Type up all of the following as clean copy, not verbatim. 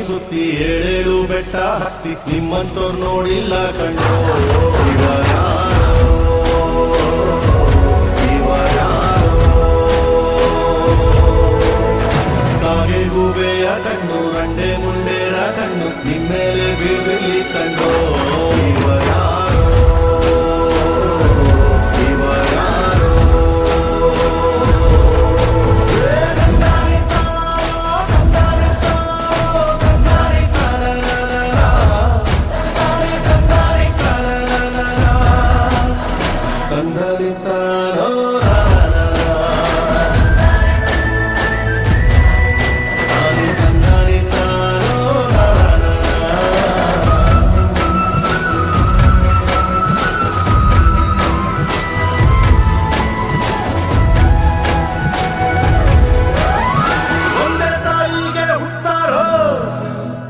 ಸುತ್ತಿ ಏಳೇಳು ಬೆಟ್ಟ ಹತ್ತಿ ನಿಮ್ಮಂತೋರ್ ನೋಡಿಲ್ಲ ಕಂಡೋ ಕಾಗೆ ಗೂಬೆಯ ಕಣ್ಣು ರಂಡೆ ಮುಂಡೇರ ಕಣ್ಣು ನಿಮ್ಮೇಲೆ ಬೀಳಿರ್ಲಿ ಕಂಡೋ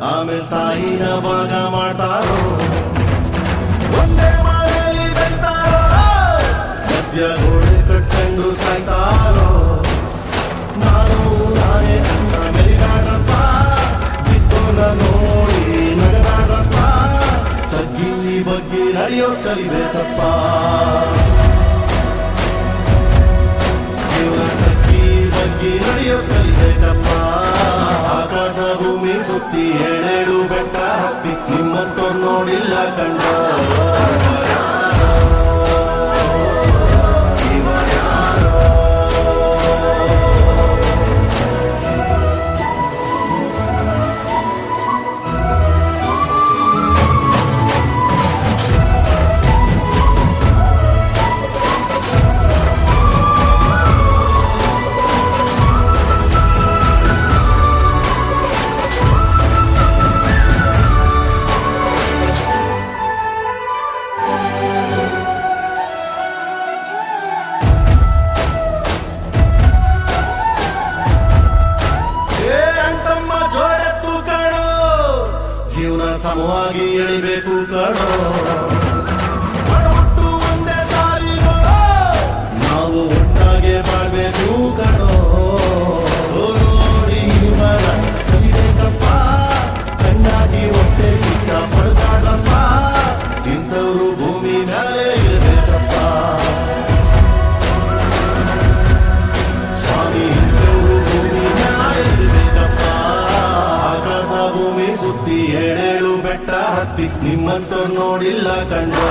ಆಮೇಲೆ ತಾಯಿನ ಭಾಗ ಮಾಡ್ತಾರೋ ಒಂದೇ ಮನೆಯಲ್ಲಿ ಬೆಳ್ತಾರೋ ಮಧ್ಯ ಗೋಡೆ ಕಟ್ಕೊಂಡು ಸಾಯ್ತಾರೋ ನಾನು ನಾನೇ ಅಂತ ಮೆರಿಗಾಡ್ರಪ್ಪ ಬಿತ್ತೋನ ನೋಡಿ ನಗನಾಡ್ರಪ್ಪ ತಗ್ಗಿ ಬಗ್ಗಿ ನಡೆಯೋ ಕಲಿಬೇಕಪ್ಪ ಜೀವನ ತಗ್ಗಿ ಬಗ್ಗಿ ನಡೆಯೋ ಕಲಿಬೇಕಪ್ಪ ಆಕಾಶ ಭೂಮಿ ಸುತ್ತಿ ಏಳೇಳು ಬೆಟ್ಟ ಹತ್ತಿ ನಿಮ್ಮಂತೋರ್ ನೋಡಿಲ್ಲ ಕಂಡೋ ಜೀವನ ಸಮವಾಗಿ ಎಳಿಬೇಕು ಕಣೋ ಒಟ್ಟು ಒಂದೇ ಸಾರಿಗೋ ನಾವು ಒಟ್ಟಾಗೆ ಬಾಳ್ಬೇಕು ಕಣೋ ನೋಡಿ ಮರ ಕಲಿಬೇಕಪ್ಪ ಕಣ್ಣಾಗಿ ಹೊಟ್ಟೆ ಕಿತ್ತ ಪಡ್ದಾಡಪ್ಪ ಇಂಥವ್ರು ಭೂಮಿ ಮೇಲೆ ಇರಬೇಕಪ್ಪ ಸ್ವಾಮಿ ಇಂಥವ್ರು ಭೂಮಿ ಮೇಲೆ ಇರಬೇಕಪ್ಪ ಆಕಾಶ ಭೂಮಿ ಸುತ್ತಿ ಏಳೇಳು ಬೆಟ್ಟ ಹತ್ತಿ ನಿಮ್ಮಂತೋರ್ ನೋಡಿಲ್ಲ ಕಂಡೋ